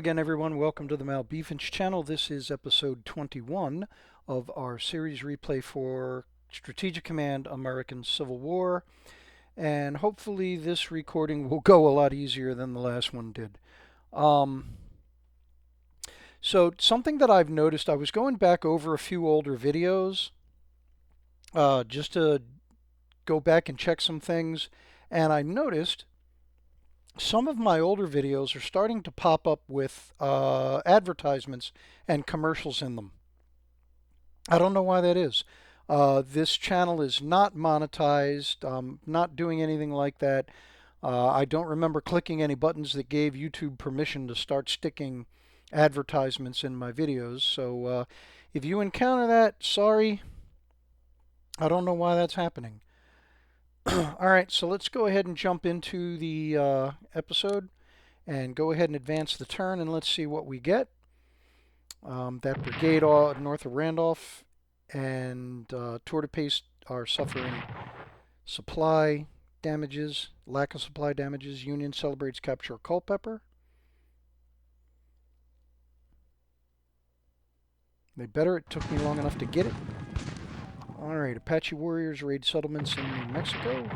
again, everyone. Welcome to the Malbeefance channel. This is episode 21 of our series replay for Strategic Command American Civil War. And hopefully this recording will go a lot easier than the last one did. So something that I've noticed, I was going back over a few older videos just to go back and check some things. And I noticed some of my older videos are starting to pop up with advertisements and commercials in them. I don't know why that is. This channel is not monetized, not doing anything like that. I don't remember clicking any buttons that gave YouTube permission to start sticking advertisements in my videos. So if you encounter that, sorry. I don't know why that's happening. All right, so let's go ahead and jump into the episode and go ahead and advance the turn, and let's see what we get. That brigade north of Randolph and Tour de Pace are suffering supply damages, lack of supply damages. Union celebrates capture of Culpeper. They better. It took me long enough to get it. Alright, Apache warriors raid settlements in New Mexico.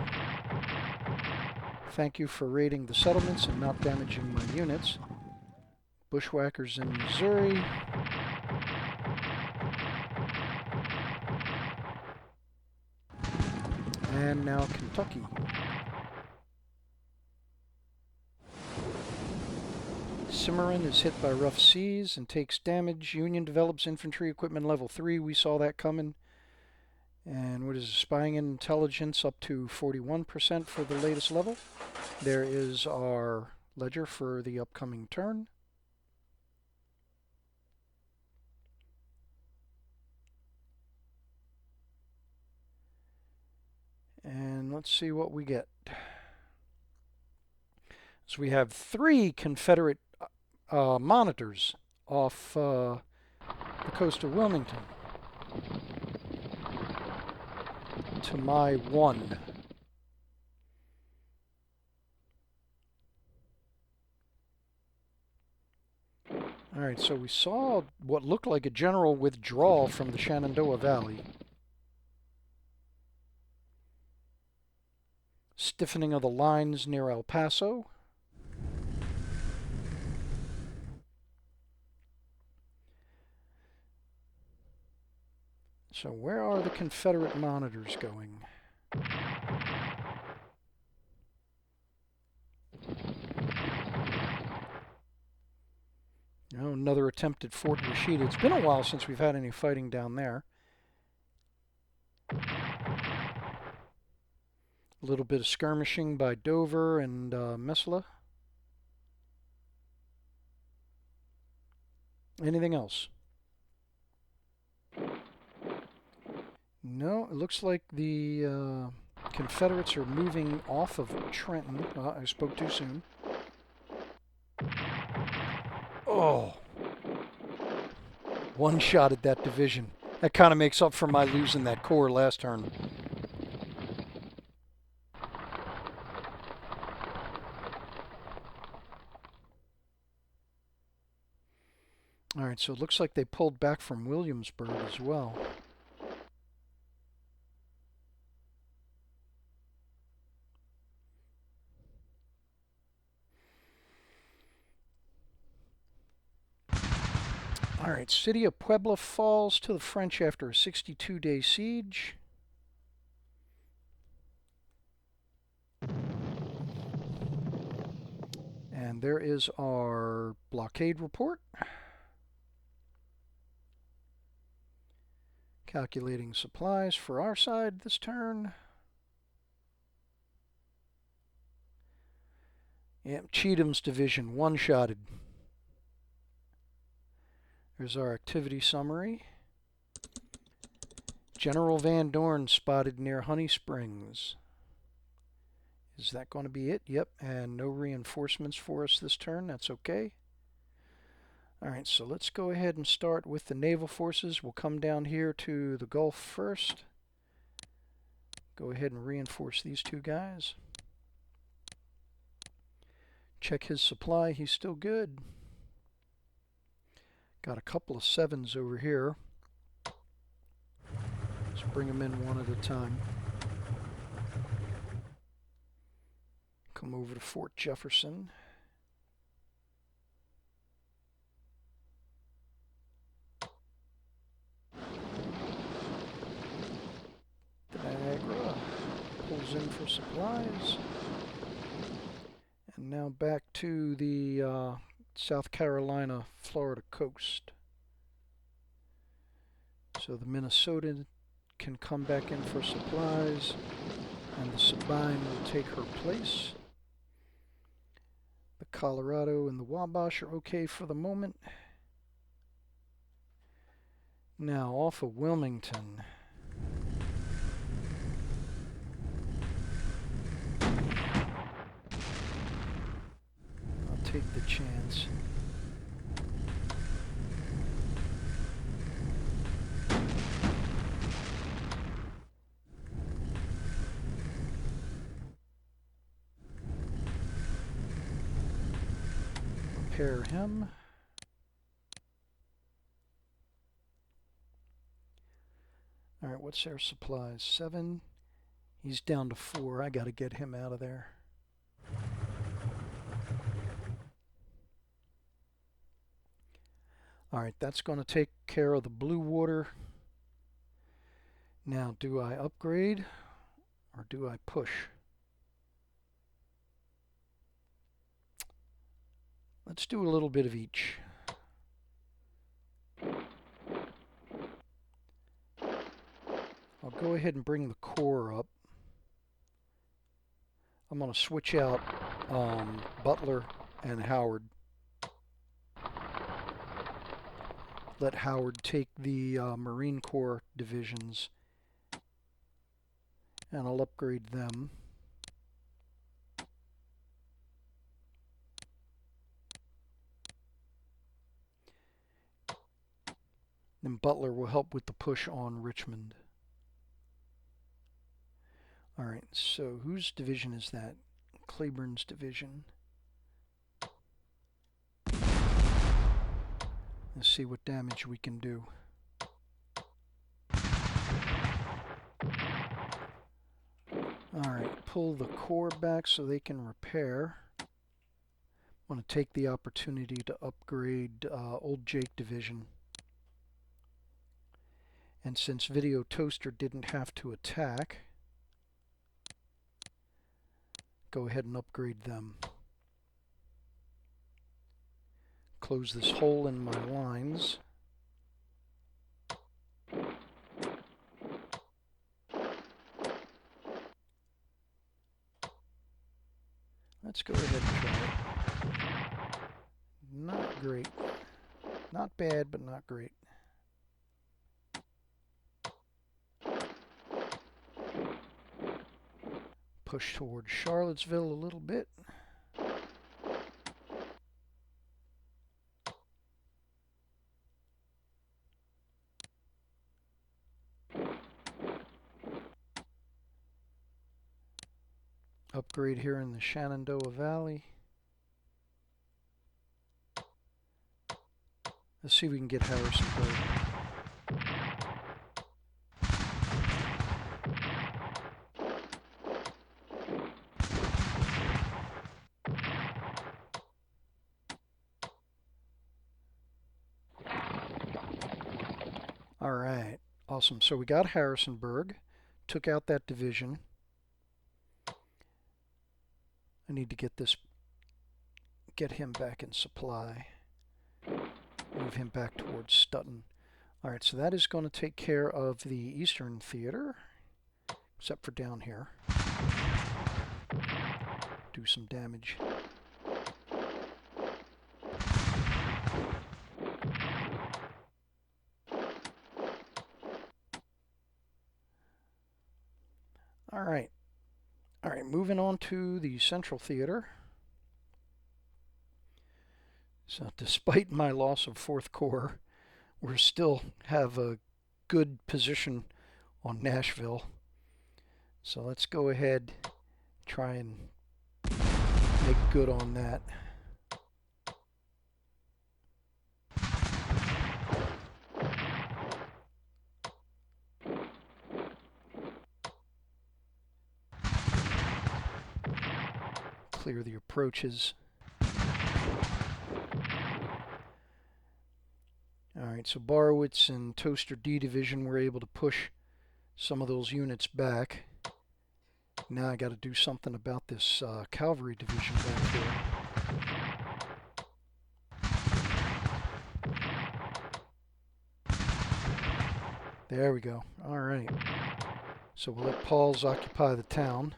Thank you for raiding the settlements and not damaging my units. Bushwhackers in Missouri. And now Kentucky. Cimarron is hit by rough seas and takes damage. Union develops infantry equipment level 3. We saw that coming. And what is spying and intelligence up to 41% for the latest level. There is our ledger for the upcoming turn. And let's see what we get. So we have 3 Confederate monitors off the coast of Wilmington to my 1. Alright, so we saw what looked like a general withdrawal from the Shenandoah Valley. Stiffening of the lines near El Paso. So where are the Confederate monitors going? Oh, another attempt at Fort Rashid. It's been a while since we've had any fighting down there. A little bit of skirmishing by Dover and Mesla. Anything else? No, it looks like the Confederates are moving off of Trenton. I spoke too soon. Oh! One-shotted that division. That kind of makes up for my losing that corps last turn. Alright, so it looks like they pulled back from Williamsburg as well. Alright, city of Puebla falls to the French after a 62-day siege. And there is our blockade report. Calculating supplies for our side this turn. Yep, Cheatham's division one-shotted. There's our activity summary. General Van Dorn spotted near Honey Springs. Is that going to be it? Yep, and no reinforcements for us this turn. That's okay. Alright, so let's go ahead and start with the naval forces. We'll come down here to the Gulf first. Go ahead and reinforce these 2 guys. Check his supply. He's still good. Got a couple of 7s over here. Let's bring them in one at a time. Come over to Fort Jefferson. Niagara pulls in for supplies. And now back to the South Carolina, Florida coast. So the Minnesota can come back in for supplies, and the Sabine will take her place. The Colorado and the Wabash are okay for the moment. Now off of Wilmington. I'll take the chance. Repair him. Alright, what's their supplies? 7. He's down to 4. I gotta get him out of there. Alright, that's going to take care of the blue water. Now, do I upgrade or do I push? Let's do a little bit of each. I'll go ahead and bring the core up. I'm going to switch out Butler and Howard. Let Howard take the Marine Corps divisions, and I'll upgrade them. Then Butler will help with the push on Richmond. Alright, so whose division is that? Claiborne's division. Let's see what damage we can do. Alright, pull the core back so they can repair. I want to take the opportunity to upgrade Old Jake division. And since Video Toaster didn't have to attack, go ahead and upgrade them. Close this hole in my lines. Let's go ahead and try it. Not great. Not bad, but not great. Push towards Charlottesville a little bit. Upgrade here in the Shenandoah Valley. Let's see if we can get Harrisonburg. All right, awesome. So we got Harrisonburg, took out that division. I need to get him back in supply. Move him back towards Stutton. All right, so that is going to take care of the Eastern Theater, except for down here. Do some damage. All right. All right, moving on to the Central Theater. So despite my loss of 4th Corps, we still have a good position on Nashville. So let's go ahead, try and make good on that. clear the approaches. Alright, so Borowitz and Toaster D Division were able to push some of those units back. Now I got to do something about this cavalry division back here. There we go. Alright. So we'll let Pauls occupy the town.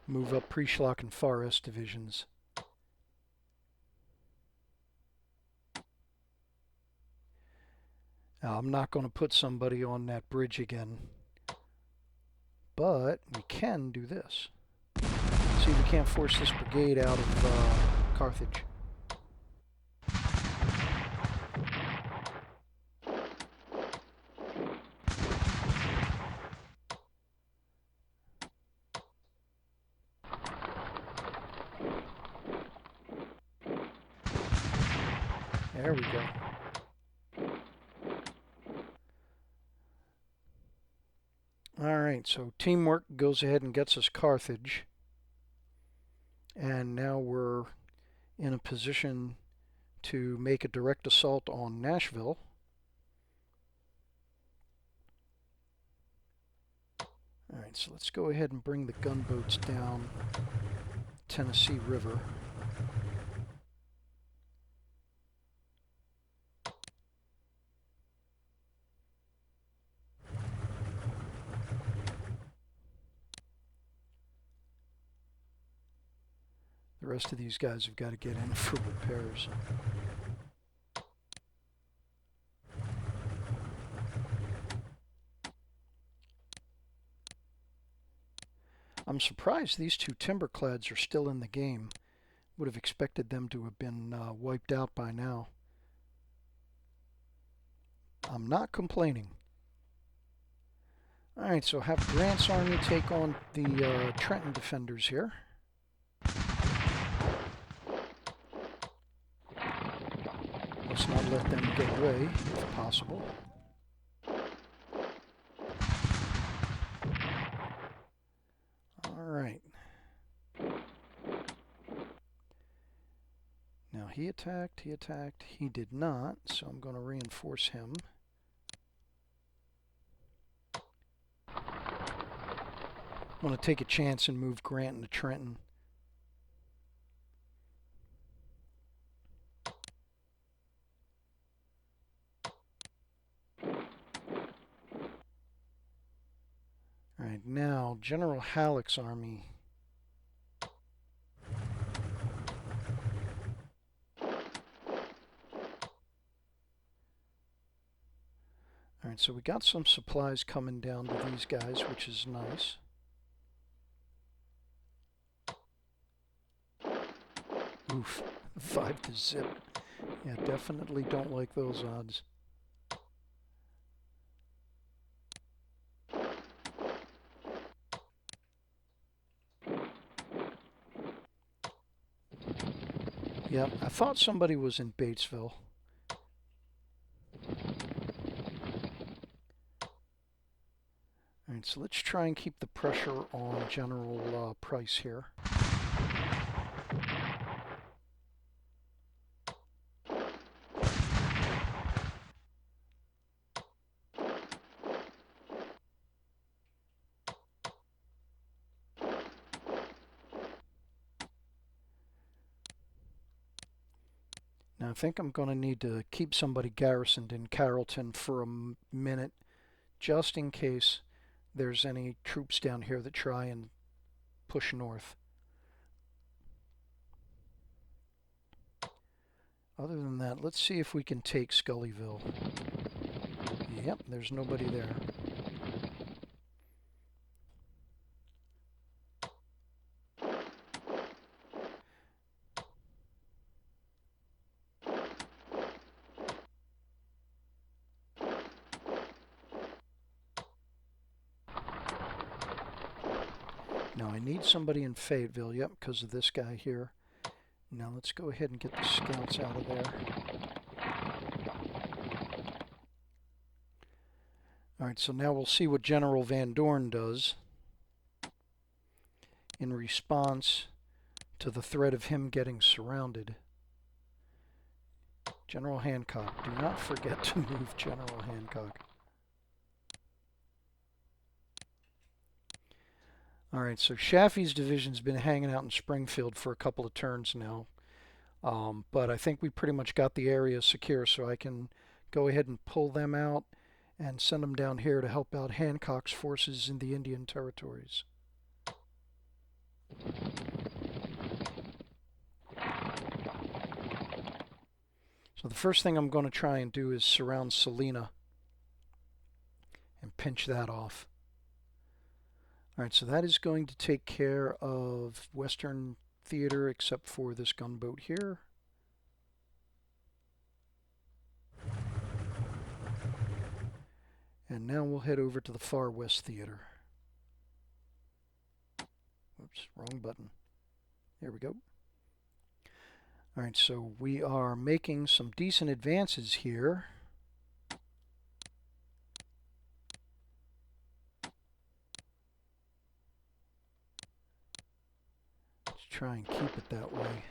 Move up Preschlock and Forest divisions. Now, I'm not going to put somebody on that bridge again, but we can do this. See if we can't force this brigade out of Carthage. There we go. Alright, so teamwork goes ahead and gets us Carthage. And now we're in a position to make a direct assault on Nashville. Alright, so let's go ahead and bring the gunboats down Tennessee River. The rest of these guys have got to get in for repairs. I'm surprised these two timberclads are still in the game. Would have expected them to have been wiped out by now. I'm not complaining. Alright, so have Grant's army take on the Trenton defenders here. Let's not let them get away, if possible. Alright. Now he attacked, he did not, so I'm going to reinforce him. I'm going to take a chance and move Grant into Trenton. Alright, now General Halleck's army. Alright, so we got some supplies coming down to these guys, which is nice. Oof, 5 to zip. Yeah, definitely don't like those odds. Yep, I thought somebody was in Batesville. Alright, so let's try and keep the pressure on General Price here. Now I think I'm going to need to keep somebody garrisoned in Carrollton for a minute, just in case there's any troops down here that try and push north. Other than that, let's see if we can take Scullyville. Yep, there's nobody there. Now I need somebody in Fayetteville, yep, because of this guy here. Now let's go ahead and get the scouts out of there. Alright, so now we'll see what General Van Dorn does in response to the threat of him getting surrounded. General Hancock. Do not forget to move General Hancock. Alright, so Shaffy's division's been hanging out in Springfield for a couple of turns now. But I think we pretty much got the area secure, so I can go ahead and pull them out and send them down here to help out Hancock's forces in the Indian Territories. So the first thing I'm going to try and do is surround Salina and pinch that off. Alright, so that is going to take care of Western Theater except for this gunboat here. And now we'll head over to the Far West Theater. Oops, wrong button. There we go. Alright, so we are making some decent advances here. Let's try and keep it that way.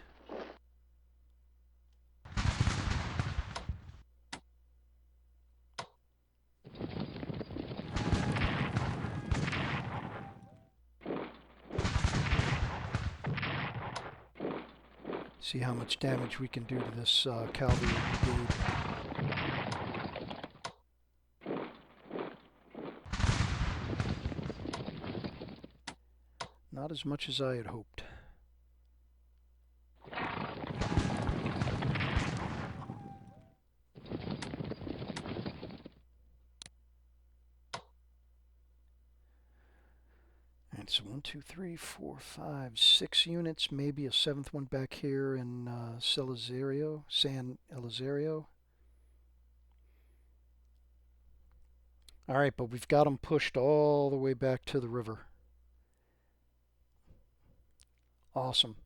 See how much damage we can do to this cavalry brigade. Not as much as I had hoped. And so 1, 2, 3, 4, 5, 6 units, maybe a 7th one back here in San Elizario. Alright, but we've got them pushed all the way back to the river. Awesome.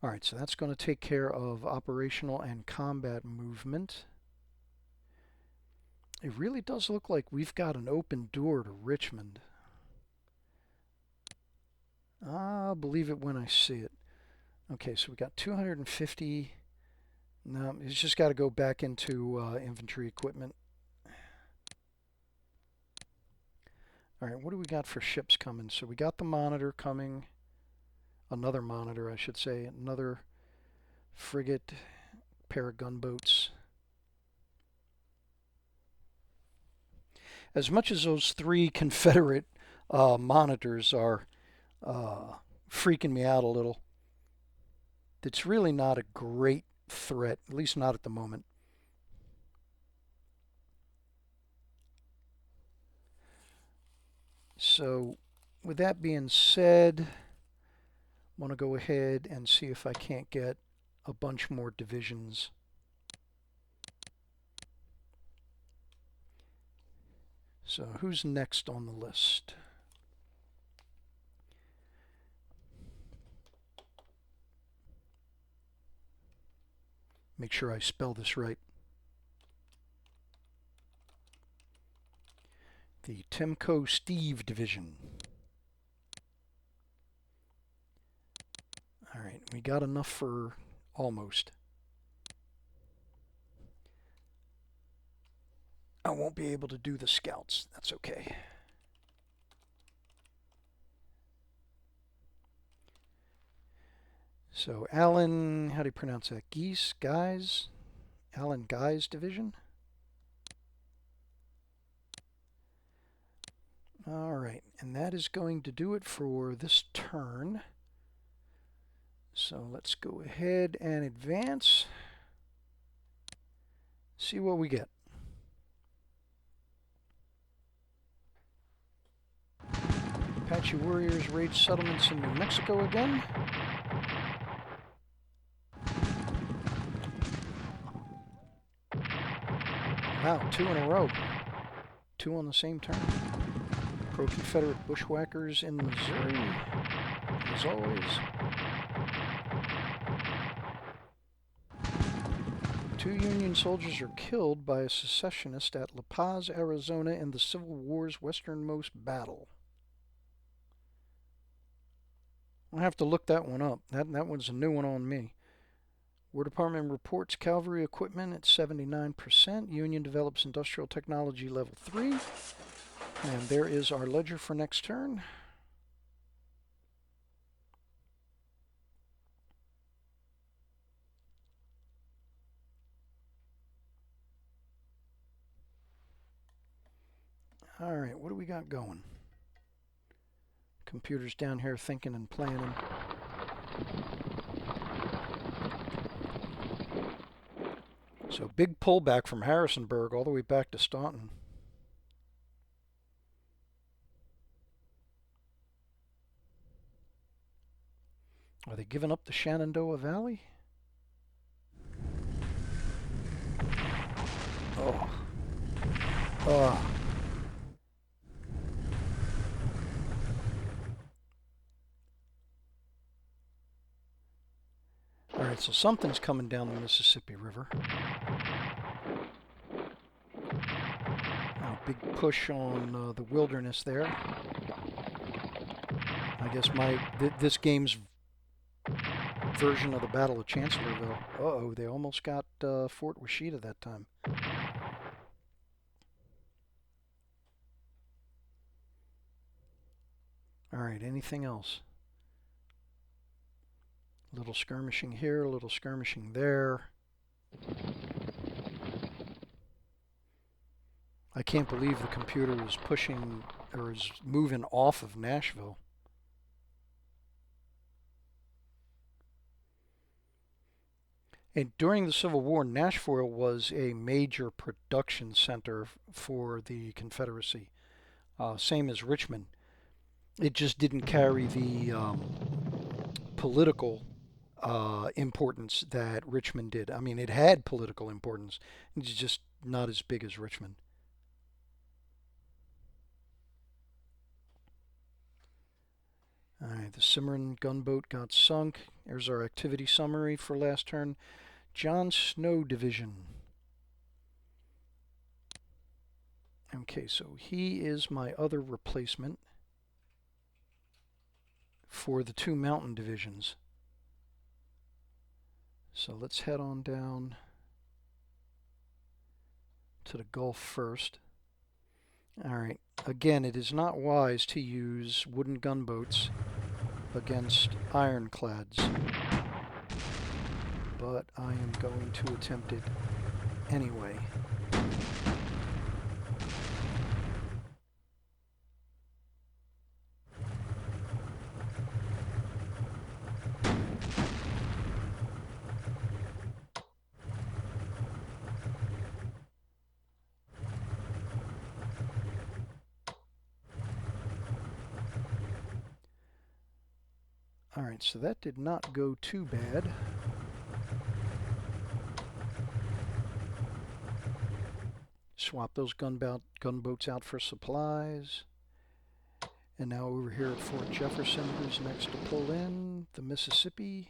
Alright, so that's going to take care of operational and combat movement. It really does look like we've got an open door to Richmond. I'll believe it when I see it. Okay, so we got 250. No, it's just got to go back into infantry equipment. Alright, what do we got for ships coming? So we got the Monitor coming. Another Monitor, I should say. Another frigate, pair of gunboats. As much as those 3 Confederate Monitors are freaking me out a little, it's really not a great threat, at least not at the moment. So with that being said, I want to go ahead and see if I can't get a bunch more divisions. So who's next on the list? Make sure I spell this right. The Timco Steve Division. Alright, we got enough for almost. I won't be able to do the scouts. That's okay. So Alan, how do you pronounce that? Guys? Alan Guy's division? Alright, and that is going to do it for this turn. So let's go ahead and advance. See what we get. Apache warriors raid settlements in New Mexico again. Wow, 2 in a row. 2 on the same turn. Pro-Confederate bushwhackers in Missouri, as always. 2 Union soldiers are killed by a secessionist at La Paz, Arizona in the Civil War's westernmost battle. I'll have to look that one up. That one's a new one on me. War Department reports cavalry equipment at 79%. Union develops industrial technology level 3. And there is our ledger for next turn. All right, what do we got going? Computer's down here thinking and planning. So big pullback from Harrisonburg all the way back to Staunton. Are they giving up the Shenandoah Valley? Oh. Oh. All right, so something's coming down the Mississippi River. Now, big push on the Wilderness there. I guess this game's version of the Battle of Chancellorsville. Uh-oh, they almost got Fort Washita that time. All right, anything else? A little skirmishing here, a little skirmishing there. I can't believe the computer is pushing or is moving off of Nashville. And during the Civil War, Nashville was a major production center for the Confederacy, same as Richmond. It just didn't carry the political importance that Richmond did. I mean, it had political importance. It's just not as big as Richmond. All right, the Cimarron gunboat got sunk. Here's our activity summary for last turn. John Snow Division. Okay, so he is my other replacement for the 2 mountain divisions. So let's head on down to the Gulf first. All right, again, it is not wise to use wooden gunboats against ironclads, but I am going to attempt it anyway. All right, so that did not go too bad. Swap those gunboats out for supplies. And now over here at Fort Jefferson, who's next to pull in? The Mississippi.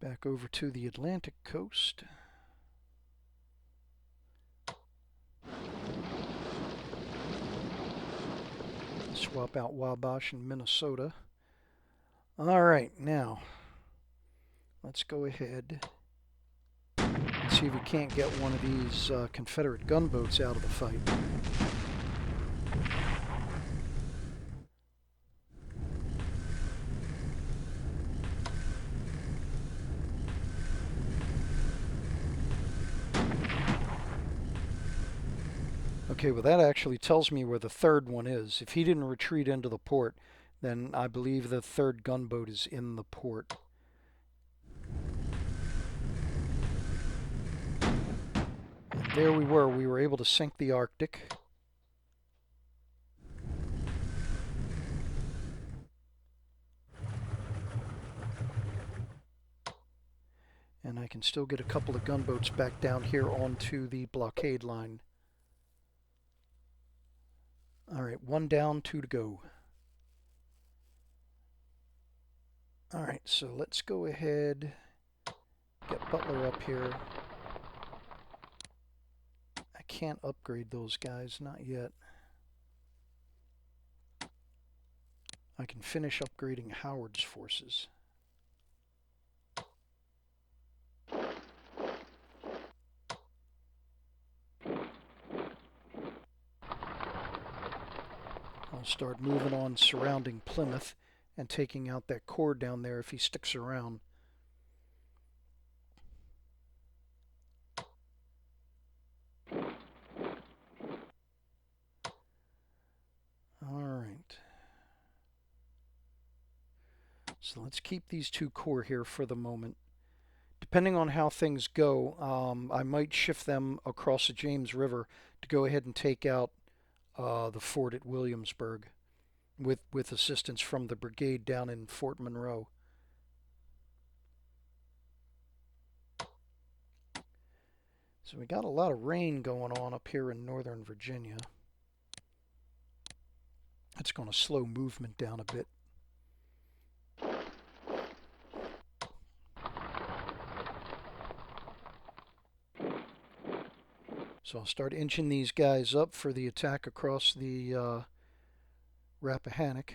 Back over to the Atlantic coast. Swap out Wabash and Minnesota. All right, now let's go ahead and see if we can't get one of these Confederate gunboats out of the fight. Okay, well that actually tells me where the third one is. If he didn't retreat into the port, then I believe the third gunboat is in the port. And there we were able to sink the Arctic. And I can still get a couple of gunboats back down here onto the blockade line. All right, 1 down, 2 to go. All right, so let's go ahead, get Butler up here. I can't upgrade those guys, not yet. I can finish upgrading Howard's forces. I'll start moving on surrounding Plymouth and taking out that corps down there if he sticks around. Alright. So let's keep these two corps here for the moment. Depending on how things go, I might shift them across the James River to go ahead and take out the fort at Williamsburg with assistance from the brigade down in Fort Monroe. So we got a lot of rain going on up here in northern Virginia. It's going to slow movement down a bit. So I'll start inching these guys up for the attack across the Rappahannock.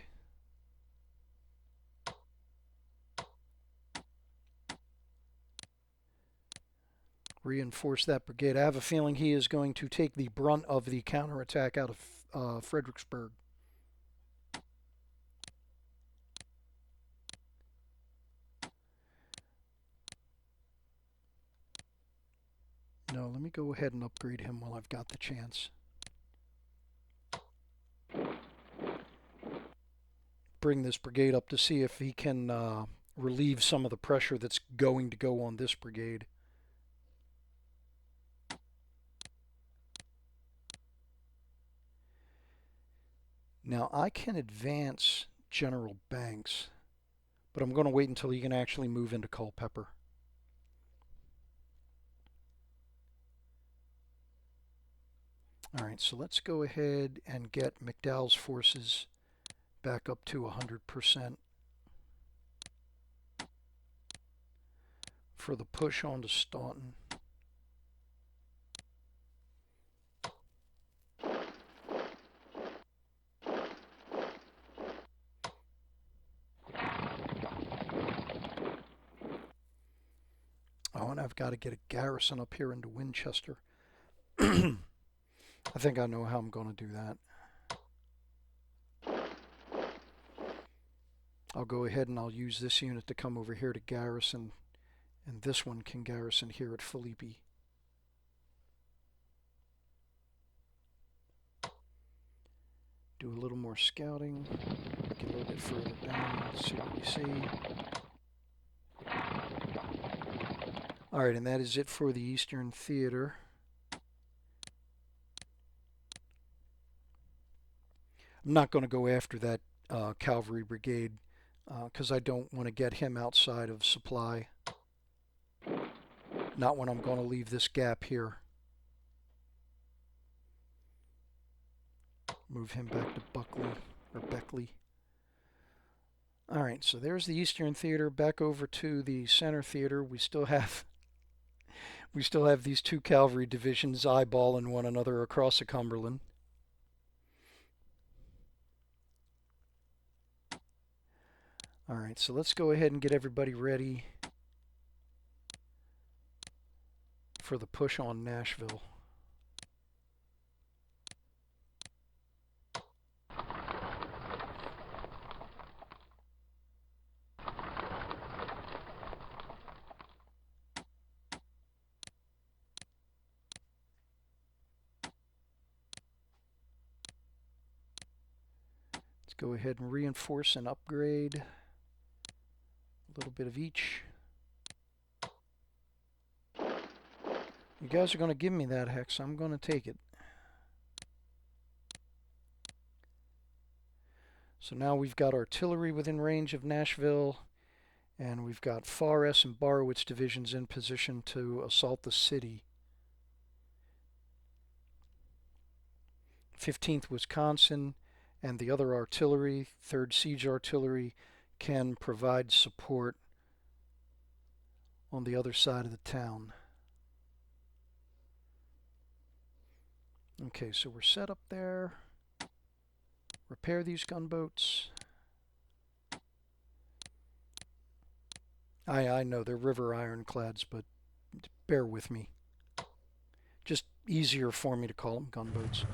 Reinforce that brigade. I have a feeling he is going to take the brunt of the counterattack out of Fredericksburg. No, let me go ahead and upgrade him while I've got the chance. Bring this brigade up to see if he can relieve some of the pressure that's going to go on this brigade. Now I can advance General Banks, but I'm going to wait until he can actually move into Culpeper. Alright, so let's go ahead and get McDowell's forces back up to 100% for the push on to Staunton. Oh, and I've got to get a garrison up here into Winchester. I think I know how I'm going to do that. I'll go ahead and I'll use this unit to come over here to garrison, and this one can garrison here at Philippi. Do a little more scouting, get a little bit further down, see what we see. Alright, and that is it for the Eastern Theater. I'm not going to go after that cavalry brigade because I don't want to get him outside of supply. Not when I'm going to leave this gap here. Move him back to Beckley. Alright, so there's the Eastern Theater. Back over to the Center Theater. We still have these two cavalry divisions eyeballing one another across the Cumberland. Alright, so let's go ahead and get everybody ready for the push on Nashville. Let's go ahead and reinforce and upgrade. A little bit of each. You guys are going to give me that hex. I'm going to take it. So now we've got artillery within range of Nashville, and we've got Farr S and Barowitz divisions in position to assault the city. 15th Wisconsin and the other artillery, 3rd Siege Artillery, can provide support on the other side of the town. Okay, so we're set up there. Repair these gunboats. I know they're river ironclads, but bear with me. Just easier for me to call them gunboats.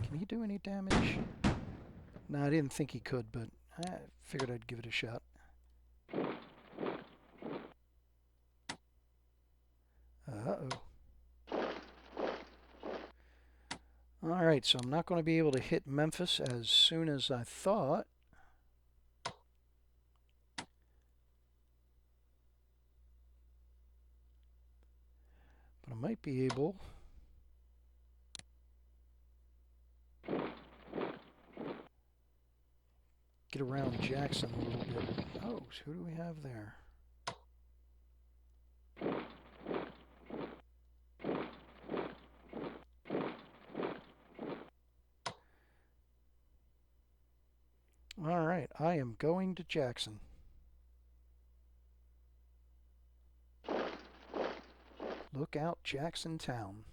Can he do any damage? No, I didn't think he could, but I figured I'd give it a shot. Uh-oh. Alright, so I'm not going to be able to hit Memphis as soon as I thought. But I might be able get around Jackson a little bit. Oh, so who do we have there? Alright, I am going to Jackson. Look out, Jackson Town.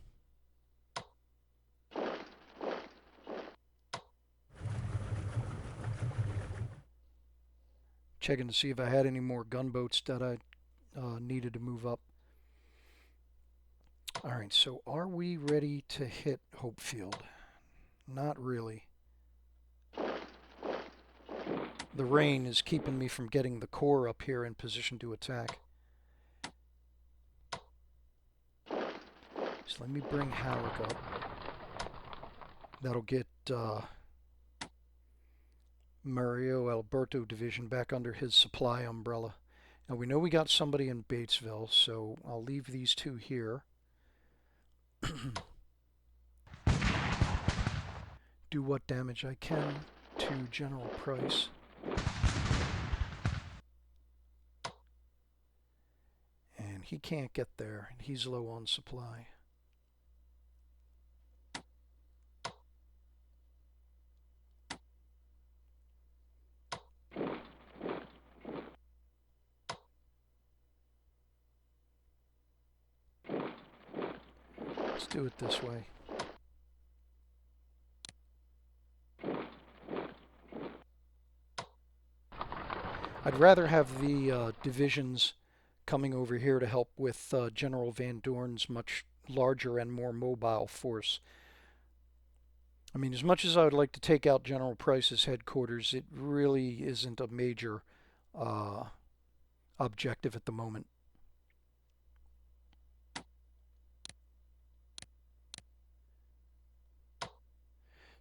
Checking to see if I had any more gunboats that I needed to move up. Alright, so are we ready to hit Hopefield? Not really. The rain is keeping me from getting the corps up here in position to attack. So let me bring Halleck up. That'll get Mario Alberto Division back under his supply umbrella. Now we know we got somebody in Batesville, so I'll leave these two here. Do what damage I can to General Price. And he can't get there, and he's low on supply. Let's do it this way. I'd rather have the divisions coming over here to help with General Van Dorn's much larger and more mobile force. I mean, as much as I would like to take out General Price's headquarters, it really isn't a major objective at the moment.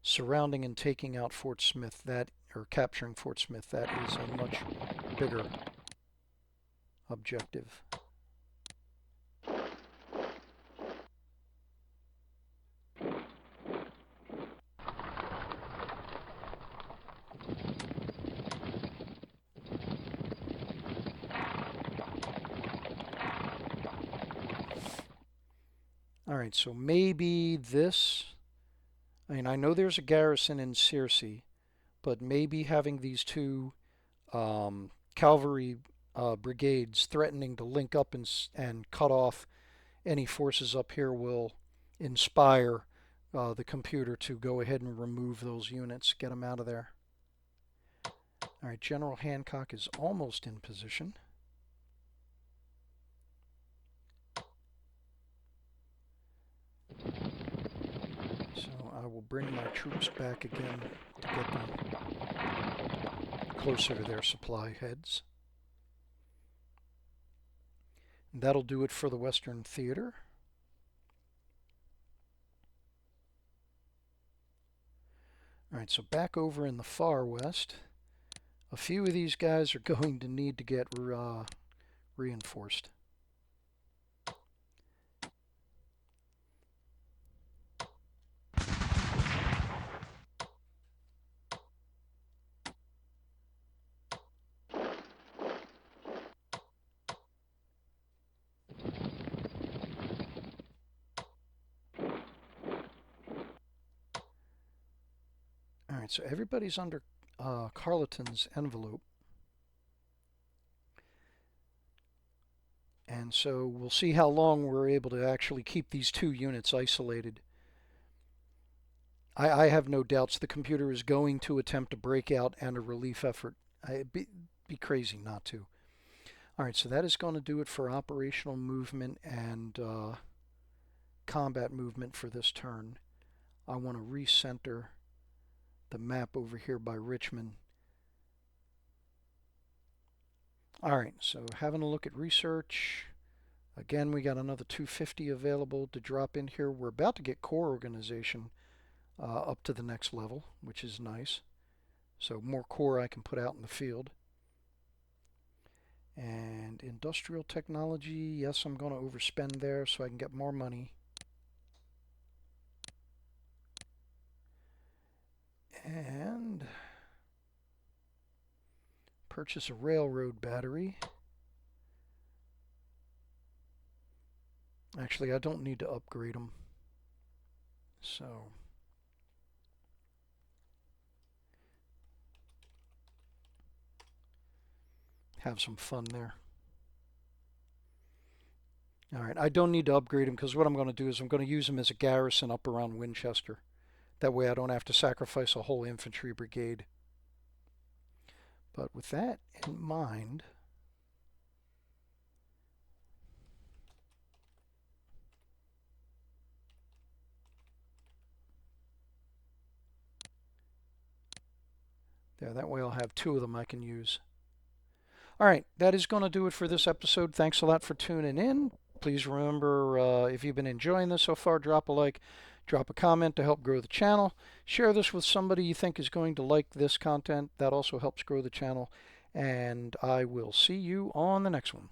Surrounding and taking out Fort Smith, or capturing Fort Smith, that is a much bigger objective. Alright, so maybe this... I mean, I know there's a garrison in Searcy, but maybe having these two cavalry brigades threatening to link up and cut off any forces up here will inspire the computer to go ahead and remove those units, get them out of there. Alright, General Hancock is almost in position. So I will bring my troops back again to get them closer to their supply heads. And that'll do it for the Western Theater. Alright, so back over in the far west, a few of these guys are going to need to get reinforced. All right, so everybody's under Carleton's envelope. And so we'll see how long we're able to actually keep these two units isolated. I have no doubts the computer is going to attempt a breakout and a relief effort. I'd be crazy not to. All right, so that is going to do it for operational movement and combat movement for this turn. I want to recenter the map over here by Richmond. All right, so having a look at research. Again, we got another 250 available to drop in here. We're about to get core organization up to the next level, which is nice. So more core I can put out in the field. And industrial technology, yes, I'm going to overspend there so I can get more money. And purchase a railroad battery. Actually, I don't need to upgrade them. So have some fun there. All right, I don't need to upgrade them because what I'm going to do is I'm going to use them as a garrison up around Winchester. That way I don't have to sacrifice a whole infantry brigade. But with that in mind, there, that way I'll have two of them I can use. All right, that is going to do it for this episode. Thanks a lot for tuning in. Please remember, if you've been enjoying this so far, drop a like, drop a comment to help grow the channel. Share this with somebody you think is going to like this content. That also helps grow the channel. And I will see you on the next one.